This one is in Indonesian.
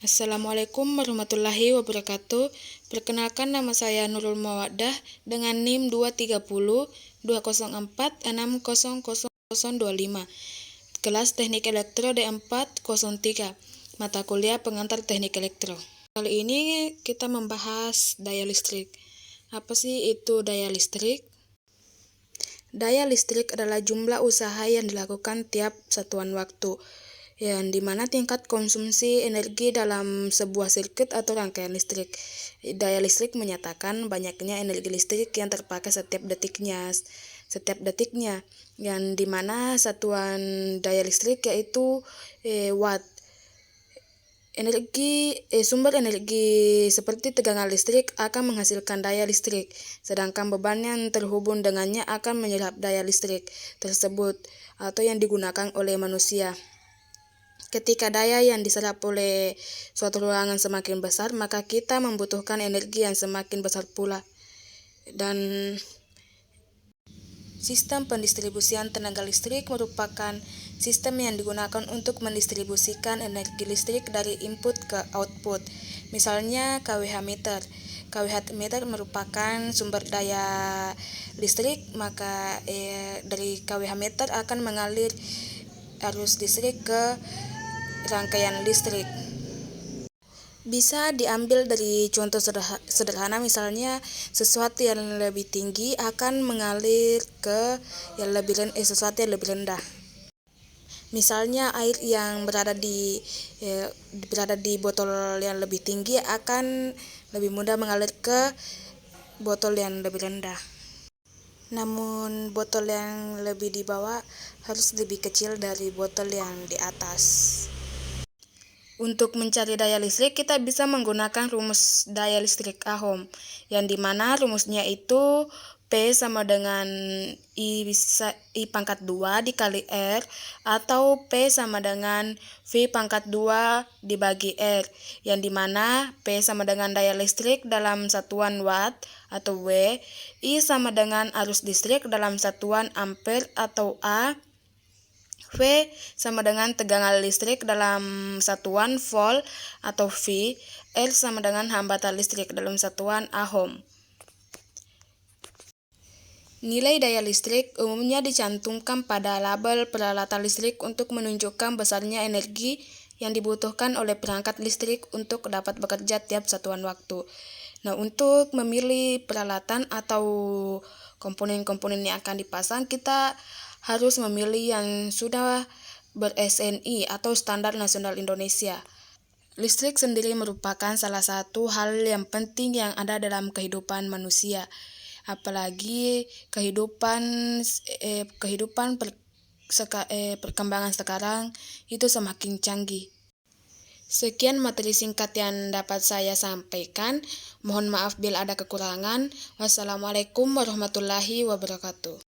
Assalamualaikum warahmatullahi wabarakatuh. Perkenalkan, nama saya Nurul Mawaddah dengan NIM 2302046000025. Kelas Teknik Elektro D403. Mata kuliah pengantar Teknik Elektro. Kali ini kita membahas daya listrik. Apa sih itu daya listrik? Daya listrik adalah jumlah usaha yang dilakukan tiap satuan waktu, yang dimana tingkat konsumsi energi dalam sebuah sirkuit atau rangkaian listrik. Daya listrik menyatakan banyaknya energi listrik yang terpakai setiap detiknya, yang dimana satuan daya listrik yaitu watt. Sumber energi seperti tegangan listrik akan menghasilkan daya listrik, sedangkan beban yang terhubung dengannya akan menyerap daya listrik tersebut atau yang digunakan oleh manusia. Ketika daya yang diserap oleh suatu ruangan semakin besar, maka kita membutuhkan energi yang semakin besar pula. Dan sistem pendistribusian tenaga listrik merupakan sistem yang digunakan untuk mendistribusikan energi listrik dari input ke output. Misalnya kWh meter. kWh meter merupakan sumber daya listrik, maka dari kWh meter akan mengalir arus listrik ke rangkaian listrik. Bisa diambil dari contoh sederhana, misalnya sesuatu yang lebih tinggi akan mengalir ke sesuatu yang lebih rendah. Misalnya air yang berada di botol yang lebih tinggi akan lebih mudah mengalir ke botol yang lebih rendah. Namun botol yang lebih di bawah harus lebih kecil dari botol yang di atas. Untuk mencari daya listrik, kita bisa menggunakan rumus daya listrik Ohm, yang dimana rumusnya itu P sama dengan I pangkat 2 dikali R, atau P sama dengan V pangkat 2 dibagi R, yang dimana P sama dengan daya listrik dalam satuan watt atau W, I sama dengan arus listrik dalam satuan ampere atau A, V sama dengan tegangan listrik dalam satuan volt atau V, R sama dengan hambatan listrik dalam satuan Ohm. Nilai daya listrik umumnya dicantumkan pada label peralatan listrik untuk menunjukkan besarnya energi yang dibutuhkan oleh perangkat listrik untuk dapat bekerja tiap satuan waktu. Nah, untuk memilih peralatan atau komponen-komponen yang akan dipasang, kita harus memilih yang sudah ber-SNI atau Standar Nasional Indonesia. Listrik sendiri merupakan salah satu hal yang penting yang ada dalam kehidupan manusia, apalagi perkembangan sekarang itu semakin canggih. Sekian materi singkat yang dapat saya sampaikan. Mohon maaf bila ada kekurangan. Wassalamualaikum warahmatullahi wabarakatuh.